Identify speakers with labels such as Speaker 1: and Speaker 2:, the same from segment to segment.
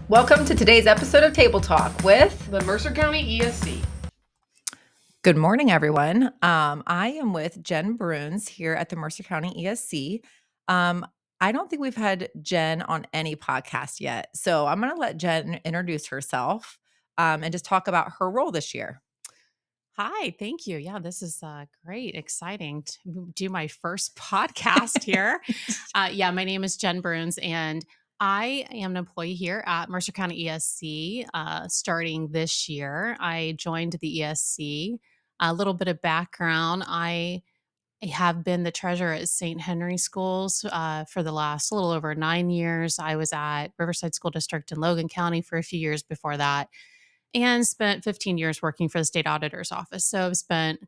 Speaker 1: Welcome to today's episode of Table Talk with
Speaker 2: the Mercer County ESC.
Speaker 1: Good morning, everyone. I am with Jenn Bruns here at the Mercer County ESC. I don't think we've had Jenn on any podcast yet, so I'm going to let Jenn introduce herself and just talk about her role this year.
Speaker 3: Hi, thank you. Yeah, this is great, exciting to do my first podcast here. My name is Jenn Bruns, and I am an employee here at Mercer County ESC starting this year. I joined the ESC. A little bit of background. I have been the treasurer at St. Henry Schools for the last little over 9 years. I was at Riverside School District in Logan County for a few years before that, and spent 15 years working for the state auditor's office. So I've spent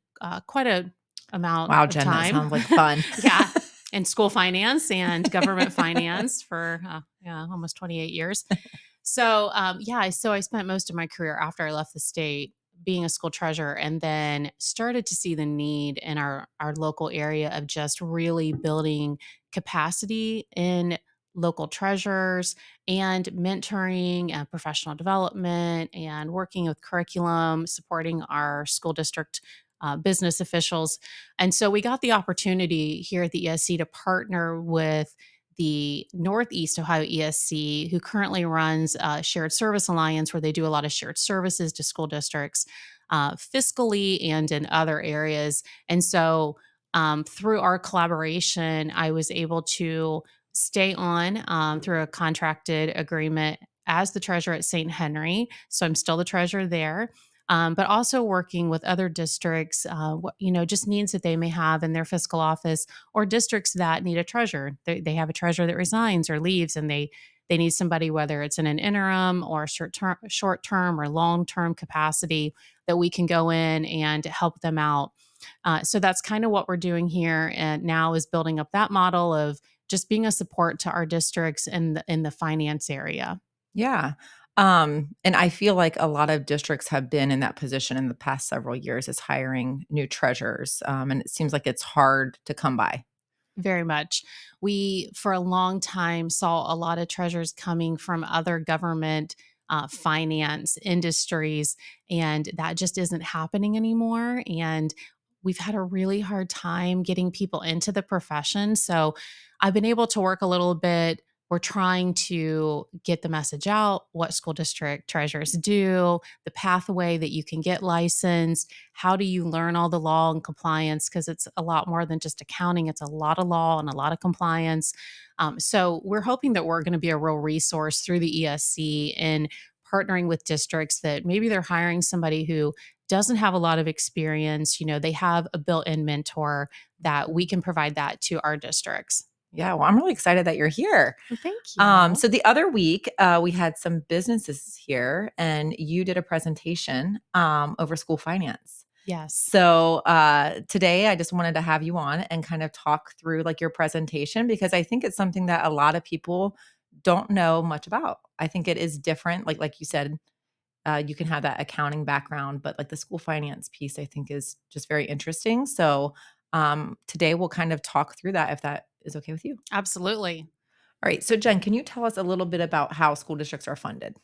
Speaker 3: quite a amount
Speaker 1: Wow,
Speaker 3: of
Speaker 1: Jenn,
Speaker 3: time.
Speaker 1: that sounds like fun.
Speaker 3: Yeah, in school finance and government finance for almost 28 years. So so I spent most of my career after I left the state being a school treasurer, and then started to see the need in our local area of just really building capacity in local treasurers and mentoring and professional development and working with curriculum, supporting our school district business officials. And so we got the opportunity here at the ESC to partner with the Northeast Ohio ESC, who currently runs a shared service alliance where they do a lot of shared services to school districts fiscally and in other areas. And so through our collaboration, I was able to stay on through a contracted agreement as the treasurer at St. Henry. So I'm still the treasurer there. But also working with other districts, just needs that they may have in their fiscal office, or districts that need a treasurer. They have a treasurer that resigns or leaves, and they need somebody, whether it's in an interim or short term or long term capacity, that we can go in and help them out. So that's kind of what we're doing here, and now is building up that model of just being a support to our districts in the finance area.
Speaker 1: Yeah. And I feel like a lot of districts have been in that position in the past several years as hiring new treasurers. And it seems like it's hard to come by.
Speaker 3: Very much. We, for a long time, saw a lot of treasurers coming from other government finance industries, and that just isn't happening anymore. And we've had a really hard time getting people into the profession. So I've been able to work a little bit. We're trying to get the message out, what school district treasurers do, the pathway that you can get licensed, how do you learn all the law and compliance, because it's a lot more than just accounting. It's a lot of law and a lot of compliance. So we're hoping that we're going to be a real resource through the ESC in partnering with districts that maybe they're hiring somebody who doesn't have a lot of experience. They have a built-in mentor, that we can provide that to our districts.
Speaker 1: Yeah, well, I'm really excited that you're here.
Speaker 3: Well, thank you.
Speaker 1: So the other week, we had some businesses here, and you did a presentation over school finance.
Speaker 3: Yes.
Speaker 1: So today, I just wanted to have you on and kind of talk through like your presentation, because I think it's something that a lot of people don't know much about. I think it is different. Like you said, you can have that accounting background, but like the school finance piece, I think is just very interesting. So today we'll kind of talk through that, if that is okay with you.
Speaker 3: Absolutely.
Speaker 1: All right. So Jenn, can you tell us a little bit about how school districts are funded?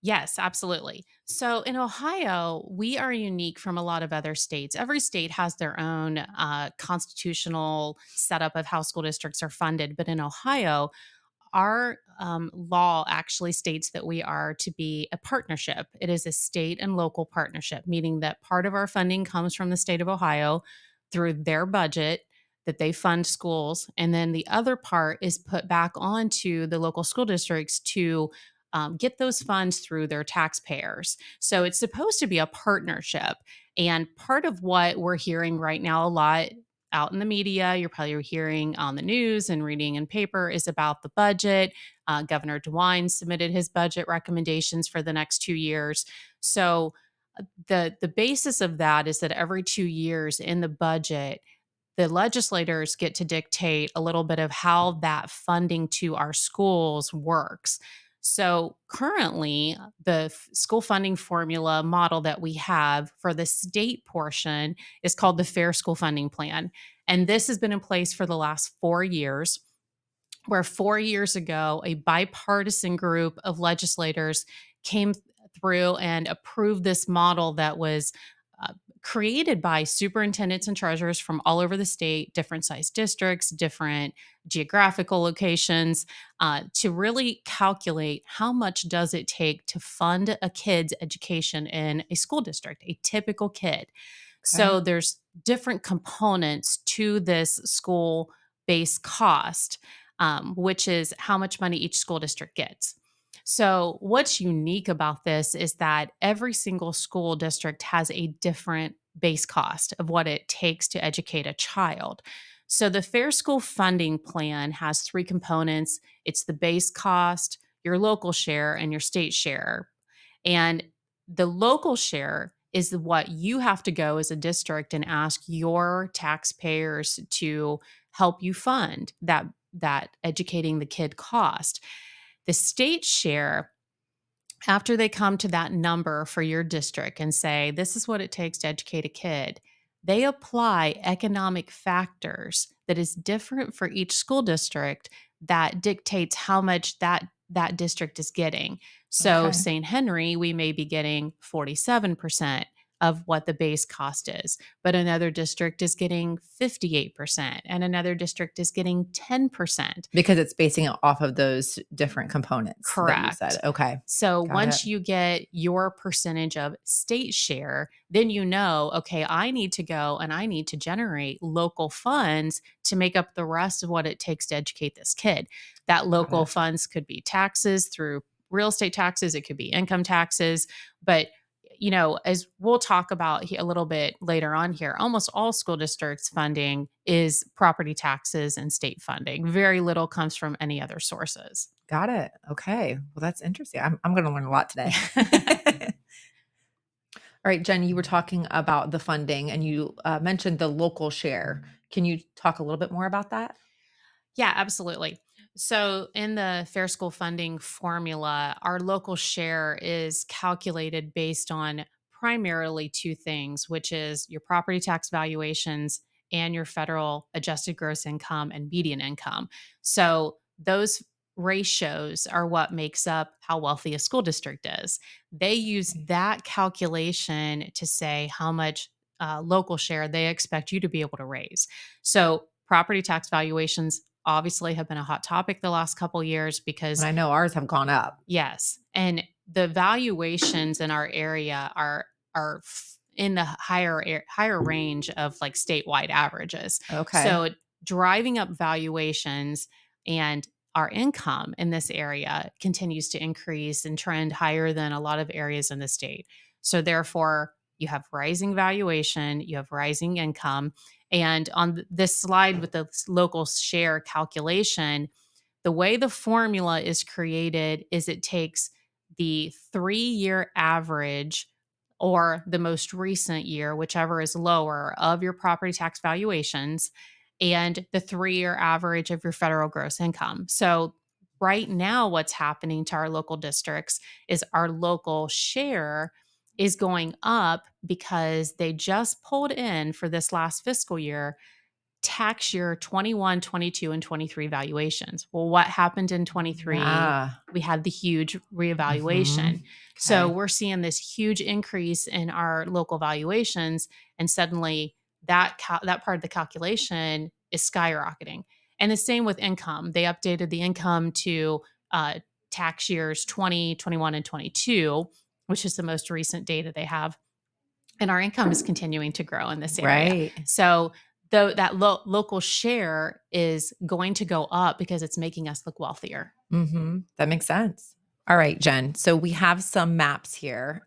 Speaker 3: Yes, absolutely. So in Ohio, we are unique from a lot of other states. Every state has their own constitutional setup of how school districts are funded. But in Ohio, our law actually states that we are to be a partnership. It is a state and local partnership, meaning that part of our funding comes from the state of Ohio through their budget that they fund schools. And then the other part is put back onto the local school districts to get those funds through their taxpayers. So it's supposed to be a partnership. And part of what we're hearing right now a lot out in the media, you're probably hearing on the news and reading in paper, is about the budget. Governor DeWine submitted his budget recommendations for the next 2 years. So the basis of that is that every 2 years in the budget, the legislators get to dictate a little bit of how that funding to our schools works. So currently, the school funding formula model that we have for the state portion is called the Fair School Funding Plan. And this has been in place for the last 4 years. where 4 years ago, a bipartisan group of legislators came through and approved this model that was uh, created by superintendents and treasurers from all over the state, different size districts, different geographical locations, to really calculate how much does it take to fund a kid's education in a school district, a typical kid.
Speaker 1: Okay.
Speaker 3: So there's different components to this school based cost, which is how much money each school district gets. So, what's unique about this is that every single school district has a different base cost of what it takes to educate a child. So, the Fair School Funding Plan has three components: it's the base cost, your local share, and your state share. And the local share is what you have to go as a district and ask your taxpayers to help you fund that educating the kid cost. The state share, after they come to that number for your district and say, this is what it takes to educate a kid, they apply economic factors that is different for each school district that dictates how much that district is getting. So
Speaker 1: Okay.
Speaker 3: St. Henry, we may be getting 47% of what the base cost is, but another district is getting 58% and another district is getting 10%.
Speaker 1: Because it's basing it off of those different components that you said.
Speaker 3: Correct.
Speaker 1: Okay.
Speaker 3: So
Speaker 1: Got it.
Speaker 3: once you get your percentage of state share, then you know, okay, I need to go and I need to generate local funds to make up the rest of what it takes to educate this kid. That
Speaker 1: Got
Speaker 3: local
Speaker 1: it.
Speaker 3: funds could be taxes through real estate taxes, it could be income taxes, but as we'll talk about a little bit later on here, almost all school districts funding is property taxes and state funding. Very little comes from any other sources.
Speaker 1: Got it. Okay. Well, that's interesting. I'm gonna learn a lot today. All right, Jen, you were talking about the funding and you mentioned the local share. Can you talk a little bit more about that?
Speaker 3: Yeah, absolutely. So, in the Fair School funding formula, our local share is calculated based on primarily two things, which is your property tax valuations and your federal adjusted gross income and median income. So, those ratios are what makes up how wealthy a school district is. They use
Speaker 1: Okay.
Speaker 3: that calculation to say how much local share they expect you to be able to raise. So, property tax valuations obviously have been a hot topic the last couple years
Speaker 1: And
Speaker 3: because
Speaker 1: I know ours have gone up.
Speaker 3: yes, and the valuations in our area are in the higher range of like statewide averages.
Speaker 1: Okay.
Speaker 3: So driving up valuations and our income in this area continues to increase and trend higher than a lot of areas in the state. So therefore, you have rising valuation, you have rising income, and on this slide with the local share calculation, the way the formula is created is it takes the 3-year average or the most recent year, whichever is lower, of your property tax valuations and the 3-year average of your federal gross income. So, right now, what's happening to our local districts is our local share is going up because they just pulled in for this last fiscal year tax year 21, 22, and 23 valuations. Well, what happened in 23?
Speaker 1: Yeah.
Speaker 3: We had the huge reevaluation.
Speaker 1: Mhm.
Speaker 3: So
Speaker 1: Okay.
Speaker 3: we're seeing this huge increase in our local valuations, and suddenly that part of the calculation is skyrocketing. And the same with income. They updated the income to uh, tax years 20, 21, and 22, which is the most recent data they have, and our income is continuing to grow in this area.
Speaker 1: Right.
Speaker 3: So, though that local share is going to go up because it's making us look wealthier.
Speaker 1: That makes sense. All right, Jen. So we have some maps here.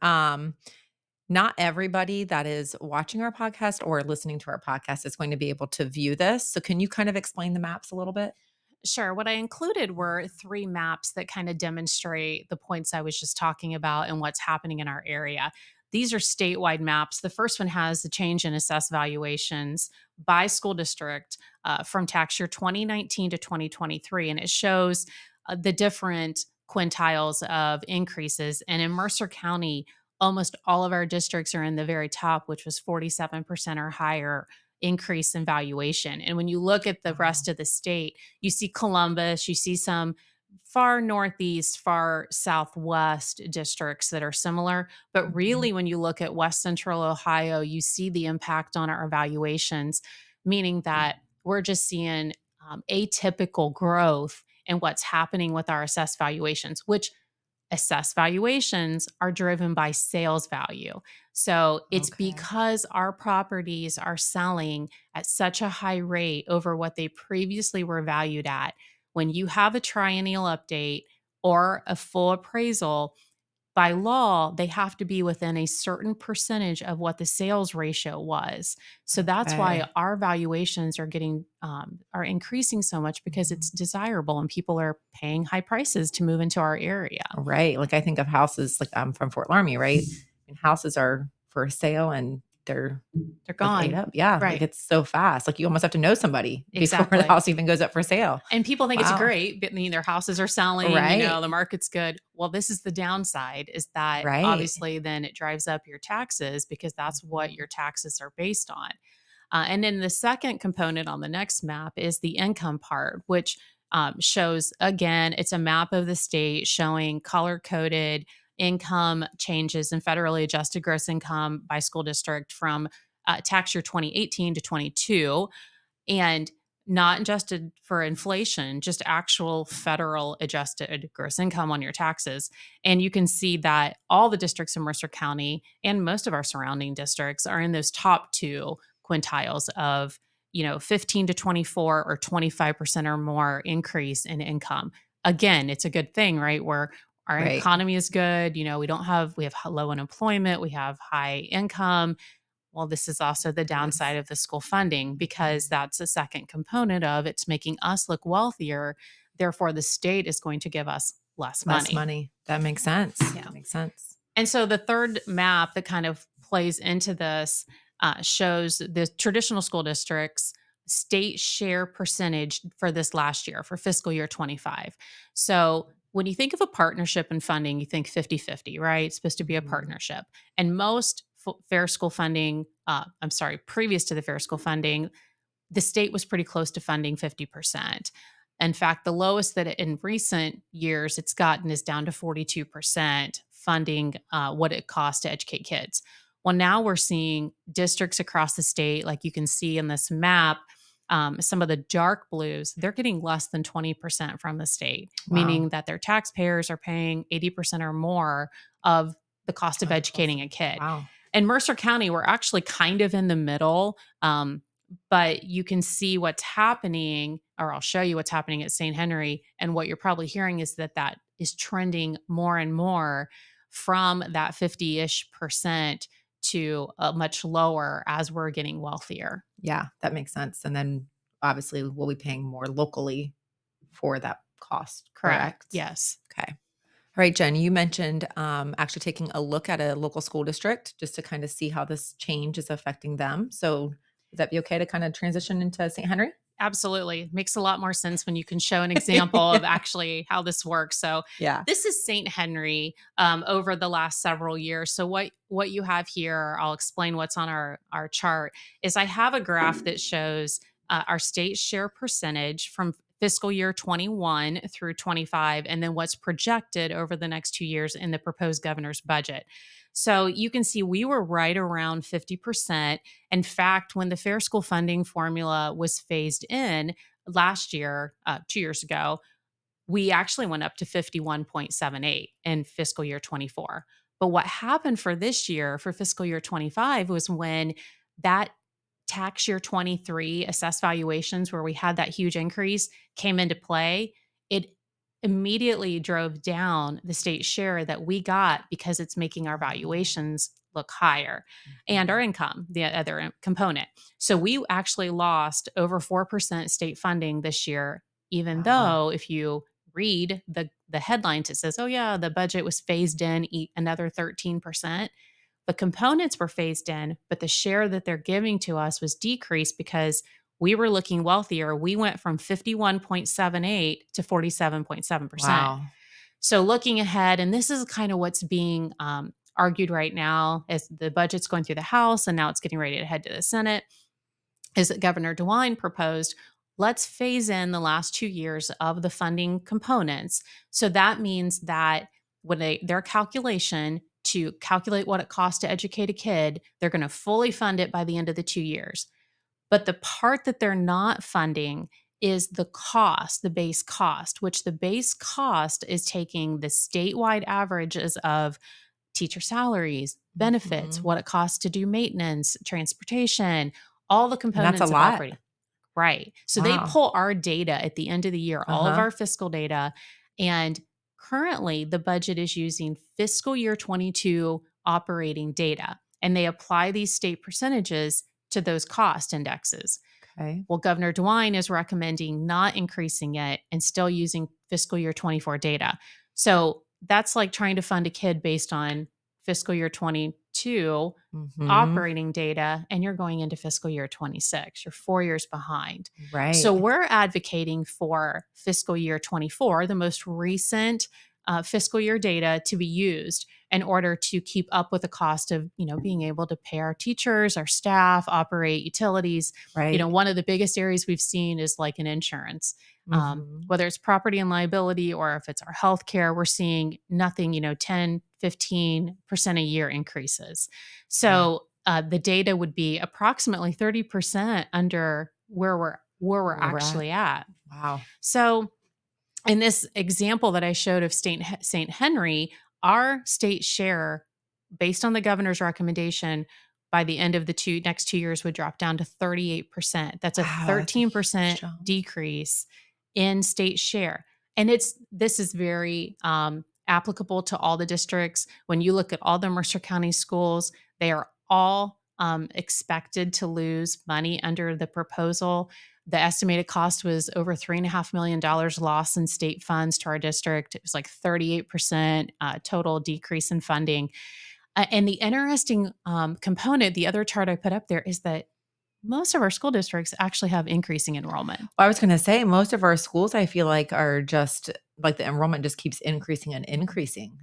Speaker 1: Not everybody that is watching our podcast or listening to our podcast is going to be able to view this. So can you kind of explain the maps a little bit?
Speaker 3: Sure. What I included were three maps that kind of demonstrate the points I was just talking about and what's happening in our area. These are statewide maps. The first one has the change in assessed valuations by school district from tax year 2019 to 2023. And it shows the different quintiles of increases. And in Mercer County, almost all of our districts are in the very top, which was 47% or higher increase in valuation. And when you look at the
Speaker 1: Wow.
Speaker 3: rest of the state, you see Columbus, you see some far northeast, far southwest districts that are similar. But
Speaker 1: Mhm.
Speaker 3: really, when you look at West Central Ohio, you see the impact on our valuations, meaning that we're just seeing atypical growth in what's happening with our assessed valuations, which assessed valuations are driven by sales value. So it's
Speaker 1: Okay.
Speaker 3: because our properties are selling at such a high rate over what they previously were valued at. When you have a triennial update or a full appraisal, by law, they have to be within a certain percentage of what the sales ratio was. So that's why
Speaker 1: Okay.
Speaker 3: our valuations are getting are increasing so much because
Speaker 1: Mhm.
Speaker 3: it's desirable and people are paying high prices to move into our area.
Speaker 1: Right, like, I think of houses like, I'm from Fort Laramie, right? And houses are for sale and they're,
Speaker 3: They're
Speaker 1: like, ate
Speaker 3: gone.
Speaker 1: up. Yeah, like,
Speaker 3: Right.
Speaker 1: it's so fast, like, you almost have to know somebody before the
Speaker 3: Exactly.
Speaker 1: house even goes up for sale.
Speaker 3: And people think it's
Speaker 1: Wow.
Speaker 3: great, but I mean, their houses are selling,
Speaker 1: Right,
Speaker 3: the market's good. Well, this is the downside is that
Speaker 1: right.
Speaker 3: obviously then it drives up your taxes because that's what
Speaker 1: Mhm.
Speaker 3: your taxes are based on. And then the second component on the next map is the income part, which shows again, it's a map of the state showing color coded income changes and federally adjusted gross income by school district from tax year 2018 to 22 and not adjusted for inflation, just actual federal adjusted gross income on your taxes. And you can see that all the districts in Mercer County and most of our surrounding districts are in those top two quintiles of 15 to 24 or 25% or more increase in income. Again, it's a good thing, right? Where our
Speaker 1: Right.
Speaker 3: economy is good, we have low unemployment, we have high income. Well, this is also the downside
Speaker 1: Yes.
Speaker 3: of the school funding because that's a second component of it's making us look wealthier. Therefore, the state is going to give us less
Speaker 1: Less
Speaker 3: money.
Speaker 1: money. That makes sense.
Speaker 3: Yeah.
Speaker 1: That makes sense.
Speaker 3: And so the third map that kind of plays into this shows the traditional school districts state share percentage for this last year for fiscal year 25. So when you think of a partnership and funding, you think 50-50, right? It's supposed to be a
Speaker 1: Mhm.
Speaker 3: partnership. And most fair school funding, I'm sorry, previous to the fair school funding, the state was pretty close to funding 50%. In fact, the lowest that in recent years it's gotten is down to 42% funding what it costs to educate kids. Well, now we're seeing districts across the state, like you can see in this map, some of the dark blues, they're getting less than 20% from the state,
Speaker 1: Wow.
Speaker 3: meaning that their taxpayers are paying 80% or more of the cost of
Speaker 1: Of the cost
Speaker 3: educating
Speaker 1: of
Speaker 3: a kid.
Speaker 1: wow.
Speaker 3: In Mercer County, we're actually kind of in the middle. But you can see what's happening, or I'll show you what's happening at St. Henry. And what you're probably hearing is that that is trending more and more from that 50 ish percent to a much lower as we're getting wealthier.
Speaker 1: Yeah, that makes sense, and then, obviously, we'll be paying more locally for that cost,
Speaker 3: Correct.
Speaker 1: correct?
Speaker 3: Yes.
Speaker 1: Okay. All right, Jen, you mentioned actually taking a look at a local school district just to kind of see how this change is affecting them. So, would that be okay to kind of transition into St. Henry?
Speaker 3: Absolutely. Makes a lot more sense when you can show an example of actually how this works. So
Speaker 1: Yeah.
Speaker 3: this is St. Henry over the last several years. So what you have here, I'll explain what's on our chart, is I have a graph that shows our state share percentage from fiscal year 21 through 25, and then what's projected over the next 2 years in the proposed governor's budget. So you can see we were right around 50%. In fact, when the fair school funding formula was phased in last year, 2 years ago, we actually went up to 51.78 in fiscal year 24. But what happened for this year, for fiscal year 25, was when that tax year 23 assessed valuations, where we had that huge increase, came into play, it immediately drove down the state share that we got because it's making our valuations look higher and our
Speaker 1: Mhm.
Speaker 3: income, the other component. So we actually lost over 4% state funding this year, even
Speaker 1: Wow.
Speaker 3: though if you read the headlines, it says, "Oh yeah, the budget was phased in another 13%." The components were phased in, but the share that they're giving to us was decreased because we were looking wealthier. We went from 51.78 to 47.7%.
Speaker 1: Wow.
Speaker 3: So looking ahead, and this is kind of what's being argued right now as the budget's going through the House and now it's getting ready to head to the Senate. is that Governor DeWine proposed, let's phase in the last 2 years of the funding components. So that means that when their calculation to calculate what it costs to educate a kid, they're going to fully fund it by the end of the 2 years. But the part that they're not funding is the cost, the base cost, which the base cost is taking the statewide averages of teacher salaries, benefits,
Speaker 1: Mhm.
Speaker 3: what it costs to do maintenance, transportation, all the
Speaker 1: And that's a
Speaker 3: components of
Speaker 1: lot.
Speaker 3: operating. Right. So they
Speaker 1: Wow.
Speaker 3: pull our data at the end of the year, all of
Speaker 1: Uh-huh.
Speaker 3: our fiscal data. And currently, the budget is using fiscal year 22 operating data, and they apply these state percentages to those cost indexes.
Speaker 1: Okay.
Speaker 3: Well, Governor DeWine is recommending not increasing it and still using fiscal year 24 data. So that's like trying to fund a kid based on fiscal year 22
Speaker 1: Mhm.
Speaker 3: operating data, and you're going into fiscal year 26. You're 4 years behind. So
Speaker 1: Right.
Speaker 3: we're advocating for fiscal year 24, the most recent fiscal year data, to be used in order to keep up with the cost of, being able to pay our teachers, our staff, operate utilities.
Speaker 1: Right.
Speaker 3: One of the biggest areas we've seen is like in insurance.
Speaker 1: Mhm.
Speaker 3: Whether it's property and liability or if it's our healthcare, we're seeing nothing, 10, 15% a year increases.
Speaker 1: Yeah.
Speaker 3: So the data would be approximately 30% under where we're
Speaker 1: Where we're at.
Speaker 3: actually at.
Speaker 1: Wow.
Speaker 3: So in this example that I showed of St. Henry, our state share, based on the governor's recommendation, by the end of the next 2 years would drop down to 38%. That's a
Speaker 1: Wow, that's a huge
Speaker 3: 13%
Speaker 1: jump.
Speaker 3: decrease in state share. And this is very applicable to all the districts. When you look at all the Mercer County schools, they are all expected to lose money under the proposal. The estimated cost was over $3.5 million loss in state funds to our district. It was like 38% total decrease in funding. And the interesting component, the other chart I put up there, is that most of our school districts actually have increasing enrollment.
Speaker 1: Well, I was gonna say most of our schools, I feel like, are just like, the enrollment just keeps increasing and increasing.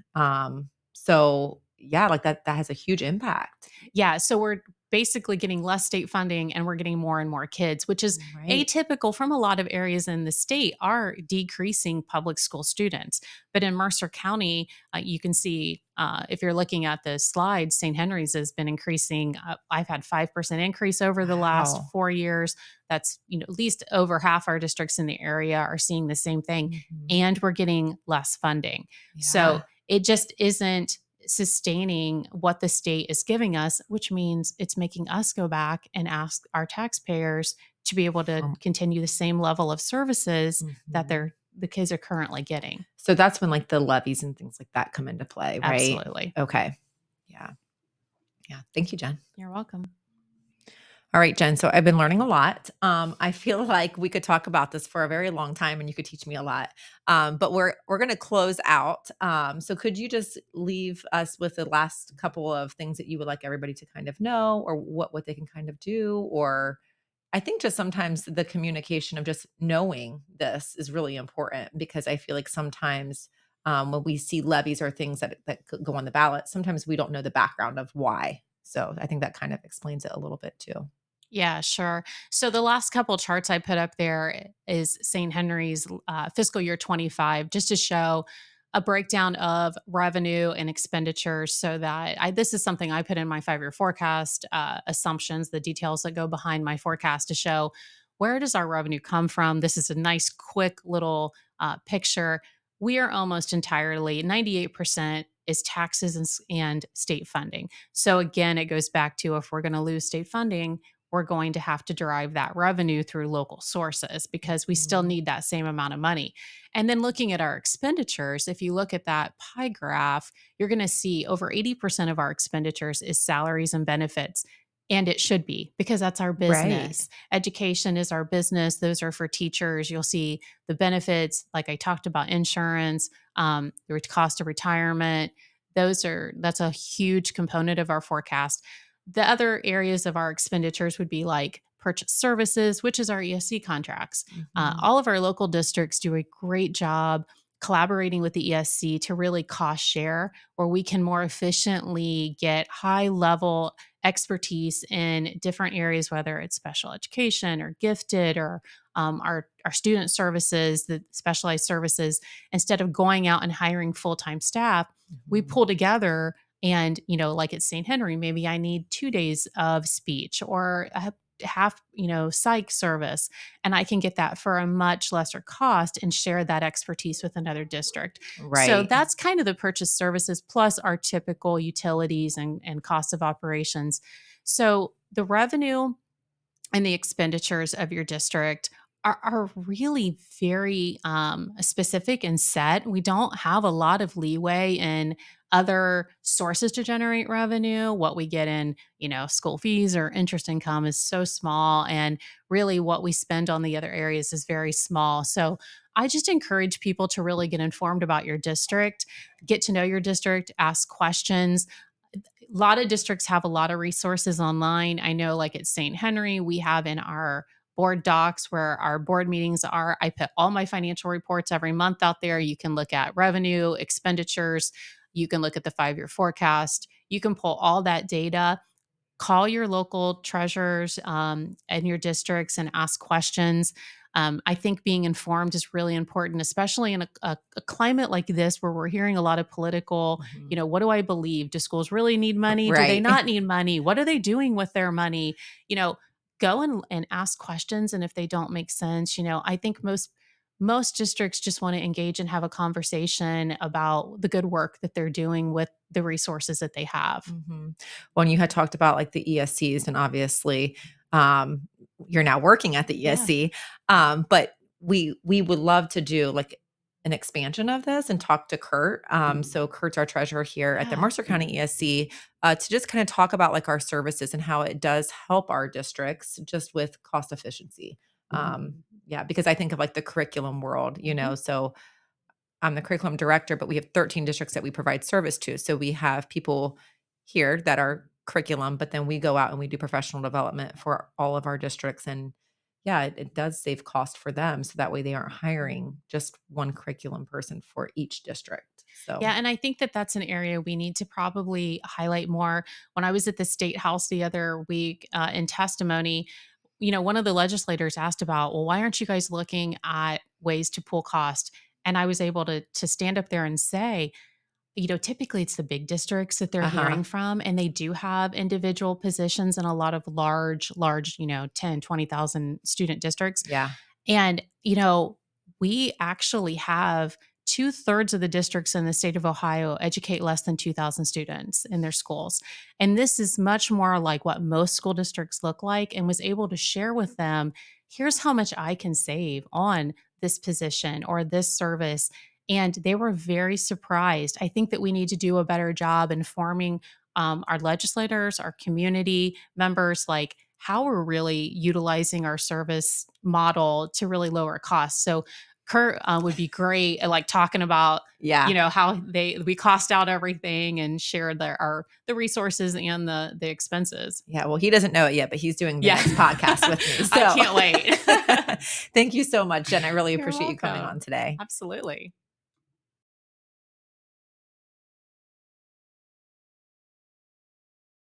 Speaker 1: So, yeah, like, that has a huge impact.
Speaker 3: Yeah, so we're basically getting less state funding and we're getting more and more kids, which is
Speaker 1: Right.
Speaker 3: atypical from a lot of areas in the state are decreasing public school students. But in Mercer County, you can see if you're looking at the slides, St. Henry's has been increasing. I've had 5% increase over the last
Speaker 1: Wow.
Speaker 3: 4 years. That's, at least over half our districts in the area are seeing the same thing,
Speaker 1: Mhm.
Speaker 3: and we're getting less funding. So
Speaker 1: Yeah.
Speaker 3: it just isn't sustaining what the state is giving us, which means it's making us go back and ask our taxpayers to be able to
Speaker 1: For
Speaker 3: continue the same level of services that
Speaker 1: Mhm.
Speaker 3: the kids are currently getting.
Speaker 1: So that's when, like, the levies and things like that come into play, right?
Speaker 3: Absolutely.
Speaker 1: Okay. Yeah. Yeah. Thank you, Jen.
Speaker 3: You're welcome.
Speaker 1: All right, Jen. So I've been learning a lot. I feel like we could talk about this for a very long time, and you could teach me a lot. But we're going to close out. So could you just leave us with the last couple of things that you would like everybody to kind of know, or what they can kind of do, or I think just sometimes the communication of just knowing this is really important because I feel like sometimes when we see levies or things that could go on the ballot, sometimes we don't know the background of why. So I think that kind of explains it a little bit too.
Speaker 3: Yeah, sure. So the last couple charts I put up there is St. Henry's fiscal year 25, just to show a breakdown of revenue and expenditures. So that this is something I put in my 5 year forecast assumptions, the details that go behind my forecast to show where does our revenue come from. This is a nice, quick little picture. We are almost entirely 98% is taxes and state funding. So again, it goes back to if we're going to lose state funding, we're going to have to derive that revenue through local sources because we still
Speaker 1: Mhm.
Speaker 3: need that same amount of money. And then looking at our expenditures, if you look at that pie graph, you're going to see over 80% of our expenditures is salaries and benefits. And it should be because that's our
Speaker 1: Right.
Speaker 3: business. Education is our business. Those are for teachers. You'll see the benefits, like I talked about, insurance, the cost of retirement. That's a huge component of our forecast. The other areas of our expenditures would be like purchase services, which is our ESC contracts.
Speaker 1: Mhm.
Speaker 3: All of our local districts do a great job collaborating with the ESC to really cost share, where we can more efficiently get high level expertise in different areas, whether it's special education or gifted or our student services, the specialized services. Instead of going out and hiring full time staff, we
Speaker 1: Mhm.
Speaker 3: pull together. And, like at St. Henry, maybe I need 2 days of speech or a half, psych service, and I can get that for a much lesser cost and share that expertise with another district. So
Speaker 1: Right.
Speaker 3: that's kind of the purchase services plus our typical utilities and cost of operations. So the revenue and the expenditures of your district are really very specific and set. We don't have a lot of leeway in other sources to generate revenue. What we get in, school fees or interest income is so small. And really, what we spend on the other areas is very small. So I just encourage people to really get informed about your district, get to know your district, ask questions. A lot of districts have a lot of resources online. I know, like at St. Henry, we have in our board docs where our board meetings are. I put all my financial reports every month out there. You can look at revenue, expenditures, you can look at the 5-year forecast. You can pull all that data, call your local treasurers and your districts and ask questions. I think being informed is really important, especially in a climate like this where we're hearing a lot of political,
Speaker 1: Mhm.
Speaker 3: what do I believe? Do schools really need money? Do they
Speaker 1: Right.
Speaker 3: not need money? What are they doing with their money? You know, go and ask questions. And if they don't make sense, I think most districts just want to engage and have a conversation about the good work that they're doing with the resources that they have.
Speaker 1: Mhm. When you had talked about, like, the ESCs and obviously, um, you're now working at the
Speaker 3: Yeah.
Speaker 1: ESC, but we would love to do, like, an expansion of this and talk to Kurt. So Kurt's our treasurer here at the
Speaker 3: Yeah.
Speaker 1: Mercer County ESC, to just kinda talk about, like, our services and how it does help our districts just with cost efficiency. Yeah, because I think of, like, the curriculum world,
Speaker 3: Mhm.
Speaker 1: so I'm the curriculum director, but we have 13 districts that we provide service to. So we have people here that are curriculum, but then we go out and we do professional development for all of our districts. And yeah, it does save cost for them. So that way they aren't hiring just one curriculum person for each district. So,
Speaker 3: Yeah, and I think that that's an area we need to probably highlight more. When I was at the state house the other week in testimony, one of the legislators asked about, well, why aren't you guys looking at ways to pull cost? And I was able to stand up there and say, typically it's the big districts that they're
Speaker 1: uh huh.
Speaker 3: hearing from, and they do have individual positions in a lot of large, 10, 20,000 student districts.
Speaker 1: Yeah.
Speaker 3: And, we actually have two-thirds of the districts in the state of Ohio educate less than 2,000 students in their schools. And this is much more like what most school districts look like, and was able to share with them, here's how much I can save on this position or this service. And they were very surprised. I think that we need to do a better job informing our legislators, our community members, like how we're really utilizing our service model to really lower costs. So Kurt would be great at like talking about,
Speaker 1: Yeah.
Speaker 3: how we cost out everything and share the resources and the expenses.
Speaker 1: Yeah. Well, he doesn't know it yet, but he's doing the
Speaker 3: Yeah.
Speaker 1: next podcast with me.
Speaker 3: I
Speaker 1: So
Speaker 3: can't wait.
Speaker 1: thank you so much, Jen. I really
Speaker 3: You're
Speaker 1: appreciate you coming
Speaker 3: welcome.
Speaker 1: on today.
Speaker 3: Absolutely.